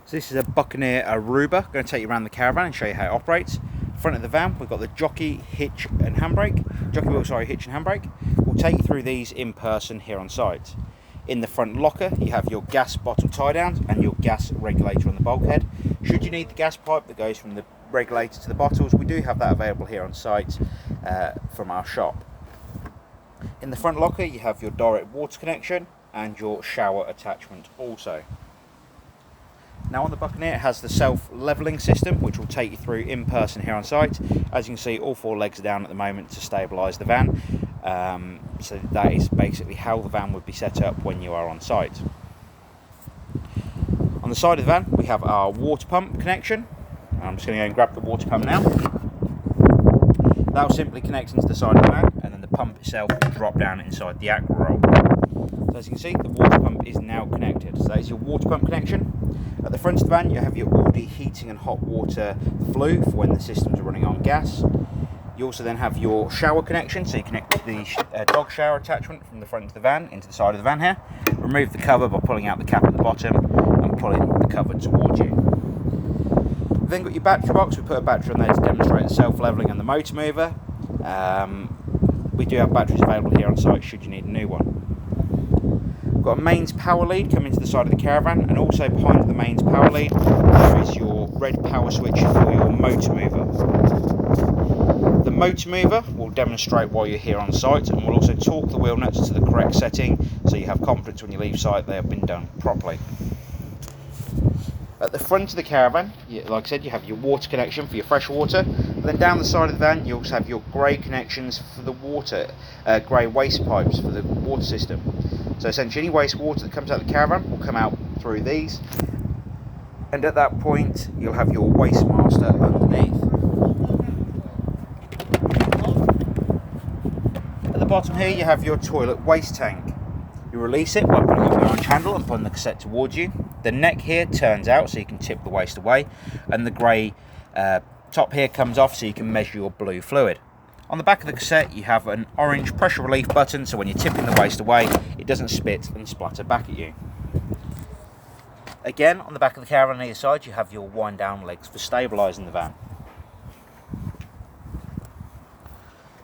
So this is a Buccaneer Aruba. I'm going to take you around the caravan and show you how it operates. Front of the van, we've got the jockey, hitch and handbrake. Hitch and handbrake. We'll take you through these in person here on site. In the front locker, you have your gas bottle tie downs and your gas regulator on the bulkhead. Should you need the gas pipe that goes from the regulator to the bottles, we do have that available here on site from our shop. In the front locker, you have your direct water connection and your shower attachment also. Now on the Buccaneer, it has the self-levelling system, which will take you through in person here on site. As you can see, all four legs are down at the moment to stabilise the van. So that is basically how the van would be set up when you are on site. On the side of the van, we have our water pump connection. I'm just going to go and grab the water pump now. That will simply connect into the side of the van, and then the pump itself will drop down inside the aqua roll. So as you can see, the water pump is now connected. So that is your water pump connection. At the front of the van, you have your Audi heating and hot water flue for when the systems are running on gas. You also then have your shower connection, so you connect the dog shower attachment from the front of the van into the side of the van here. Remove the cover by pulling out the cap at the bottom and pulling the cover towards you. We've then got your battery box. We put a battery on there to demonstrate the self-levelling and the motor mover. We do have batteries available here on site should you need a new one. Got a mains power lead coming to the side of the caravan, and also behind the mains power lead there is your red power switch for your motor mover. The motor mover will demonstrate while you're here on site, and will also torque the wheel nuts to the correct setting so you have confidence when you leave site they have been done properly. At the front of the caravan, like I said, you have your water connection for your fresh water. And then down the side of the van, you also have your grey connections for the water, grey waste pipes for the water system. So essentially, any waste water that comes out of the caravan will come out through these. And at that point, you'll have your waste master underneath. At the bottom here, you have your toilet waste tank. You release it by putting up the orange handle and pulling the cassette towards you. The neck here turns out so you can tip the waste away, and the grey top here comes off so you can measure your blue fluid. On the back of the cassette you have an orange pressure relief button, so when you're tipping the waste away it doesn't spit and splatter back at you. Again, on the back of the caravan on either side you have your wind down legs for stabilising the van.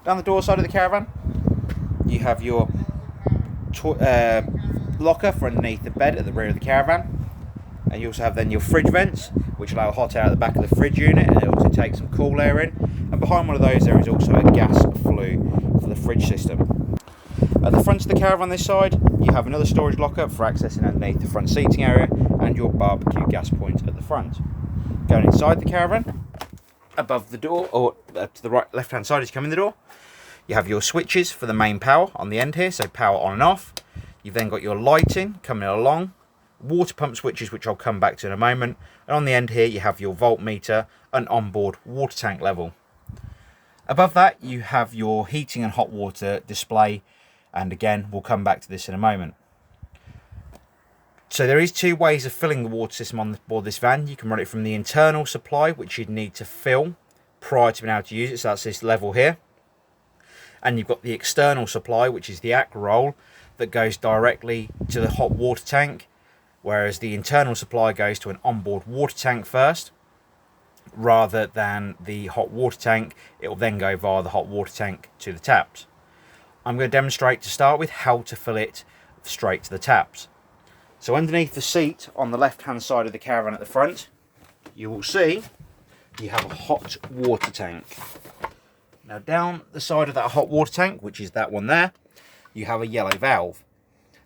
Down the door side of the caravan you have your locker for underneath the bed at the rear of the caravan. And you also have then your fridge vents, which allow hot air at the back of the fridge unit, and it also takes some cool air in. And behind one of those there is also a gas flue for the fridge system. At the front of the caravan this side, you have another storage locker for accessing underneath the front seating area, and your barbecue gas point at the front. Going inside the caravan, above the door, or to the right left hand side as you come in the door, you have your switches for the main power on the end here, so power on and off. You've then got your lighting coming along, water pump switches, which I'll come back to in a moment, and on the end here you have your voltmeter and onboard water tank level. Above that you have your heating and hot water display, and again we'll come back to this in a moment. So there is two ways of filling the water system on board this van. You can run it from the internal supply, which you'd need to fill prior to being able to use it, so that's this level here, and you've got the external supply, which is the aqua roll that goes directly to the hot water tank, whereas the internal supply goes to an onboard water tank first rather than the hot water tank. It will then go via the hot water tank to the taps. I'm going to demonstrate to start with how to fill it straight to the taps. So underneath the seat on the left hand side of the caravan at the front, you will see you have a hot water tank. Now down the side of that hot water tank, which is that one there, you have a yellow valve.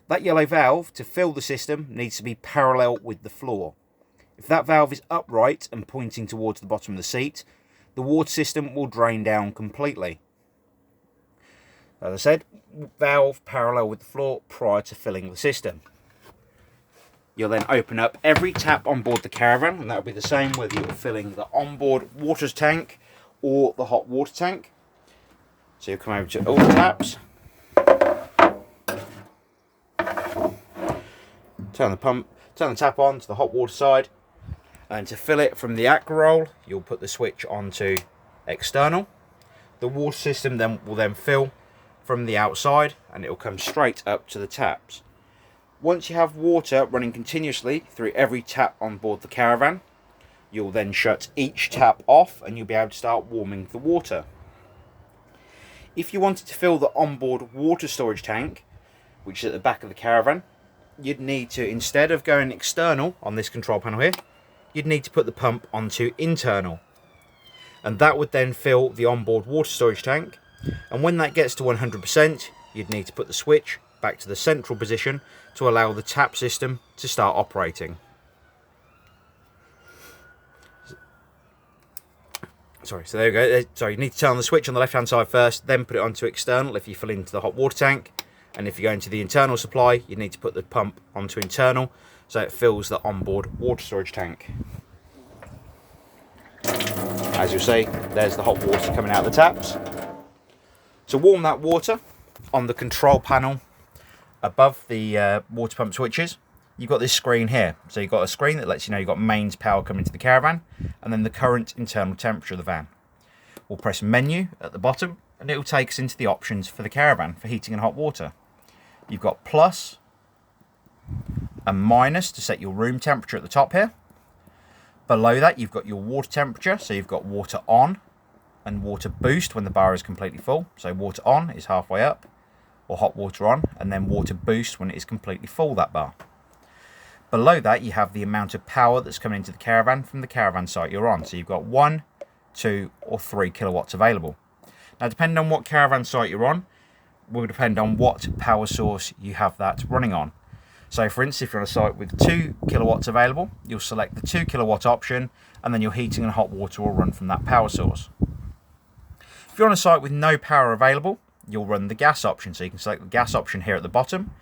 That yellow valve, to fill the system, needs to be parallel with the floor. If that valve is upright and pointing towards the bottom of the seat, the water system will drain down completely. As I said, valve parallel with the floor prior to filling the system. You'll then open up every tap on board the caravan, and that will be the same whether you're filling the onboard water tank or the hot water tank. So you'll come over to all the taps, turn the tap on to the hot water side, and to fill it from the aqua roll you'll put the switch onto external. The water system will then fill from the outside, and it will come straight up to the taps. Once you have water running continuously through every tap on board the caravan, you'll then shut each tap off and you'll be able to start warming the water. If you wanted to fill the onboard water storage tank, which is at the back of the caravan, you'd need to, instead of going external on this control panel here, you'd need to put the pump onto internal. And that would then fill the onboard water storage tank. And when that gets to 100%, you'd need to put the switch back to the central position to allow the tap system to start operating. So there you go. So you need to turn on the switch on the left hand side first, then put it onto external if you fill into the hot water tank. And if you go into the internal supply, you need to put the pump onto internal so it fills the onboard water storage tank. As you'll see, there's the hot water coming out of the taps. To warm that water, on the control panel above the water pump switches, you've got this screen here. So you've got a screen that lets you know you've got mains power coming to the caravan, and then the current internal temperature of the van. We'll press menu at the bottom, and it will take us into the options for the caravan for heating and hot water. You've got plus and minus to set your room temperature at the top here. Below that, you've got your water temperature. So you've got water on and water boost when the bar is completely full. So water on is halfway up, or hot water on, and then water boost when it is completely full, that bar. Below that, you have the amount of power that's coming into the caravan from the caravan site you're on. So you've got 1, 2, or 3 kilowatts available. Now, depending on what caravan site you're on, will depend on what power source you have that running on. So for instance, if you're on a site with 2 kilowatts available, you'll select the 2 kilowatt option, and then your heating and hot water will run from that power source. If you're on a site with no power available, you'll run the gas option. So you can select the gas option here at the bottom,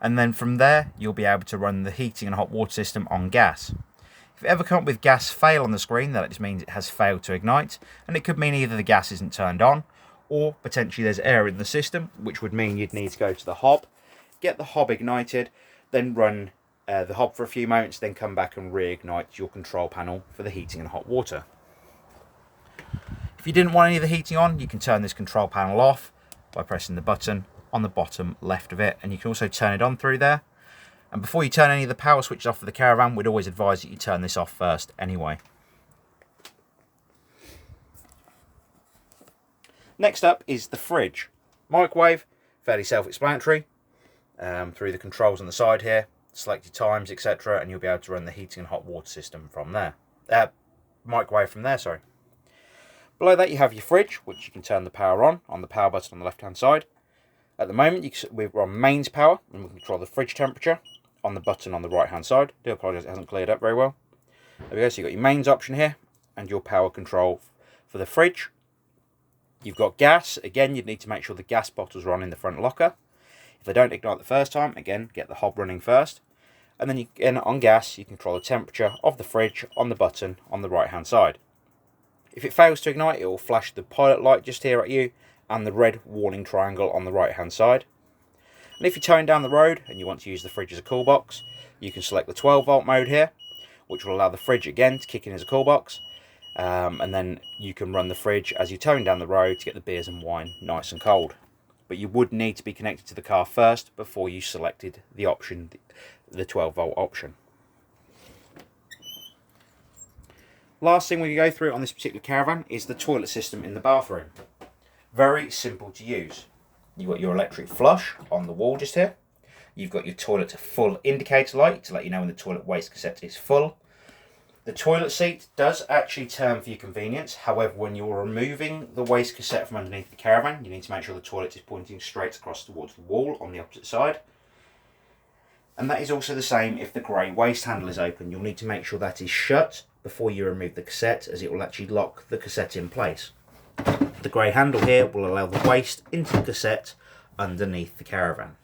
and then from there, you'll be able to run the heating and hot water system on gas. If you ever come up with gas fail on the screen, that just means it has failed to ignite, and it could mean either the gas isn't turned on, or potentially there's air in the system, which would mean you'd need to go to the hob, get the hob ignited, then run the hob for a few moments, then come back and reignite your control panel for the heating and hot water. If you didn't want any of the heating on, you can turn this control panel off by pressing the button on the bottom left of it, and you can also turn it on through there. And before you turn any of the power switches off for the caravan, we'd always advise that you turn this off first anyway. Next up is the fridge. Microwave, fairly self-explanatory. Through the controls on the side here, select your times, etc., and you'll be able to run the heating and hot water system from there. Microwave from there, sorry. Below that, you have your fridge, which you can turn the power on the power button on the left-hand side. At the moment, we're on mains power, and we can control the fridge temperature on the button on the right-hand side. I do apologise, it hasn't cleared up very well. There we go. So you've got your mains option here, and your power control for the fridge. You've got gas. Again, you'd need to make sure the gas bottles are on in the front locker. If they don't ignite the first time, again, get the hob running first. And then again, on gas, you control the temperature of the fridge on the button on the right-hand side. If it fails to ignite, it will flash the pilot light just here at you and the red warning triangle on the right-hand side. And if you're towing down the road and you want to use the fridge as a cool box, you can select the 12-volt mode here, which will allow the fridge again to kick in as a cool box. And then you can run the fridge as you're towing down the road to get the beers and wine nice and cold. But you would need to be connected to the car first before you selected the option, the 12-volt option. Last thing we go through on this particular caravan is the toilet system in the bathroom. Very simple to use. You've got your electric flush on the wall just here. You've got your toilet full indicator light to let you know when the toilet waste cassette is full. The toilet seat does actually turn for your convenience. However, when you're removing the waste cassette from underneath the caravan, you need to make sure the toilet is pointing straight across towards the wall on the opposite side. And that is also the same if the grey waste handle is open. You'll need to make sure that is shut before you remove the cassette, as it will actually lock the cassette in place. The grey handle here will allow the waste into the cassette underneath the caravan.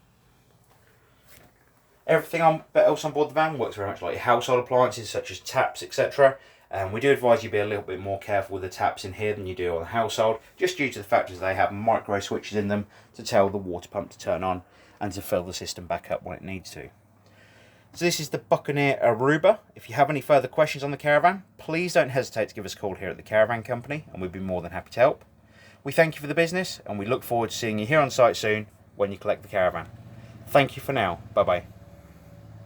Everything else on board the van works very much like your household appliances, such as taps, etc. And we do advise you be a little bit more careful with the taps in here than you do on the household, just due to the fact that they have micro switches in them to tell the water pump to turn on and to fill the system back up when it needs to. So this is the Buccaneer Aruba. If you have any further questions on the caravan, please don't hesitate to give us a call here at the Caravan Company, and we'd be more than happy to help. We thank you for the business, and we look forward to seeing you here on site soon when you collect the caravan. Thank you for now. Bye bye.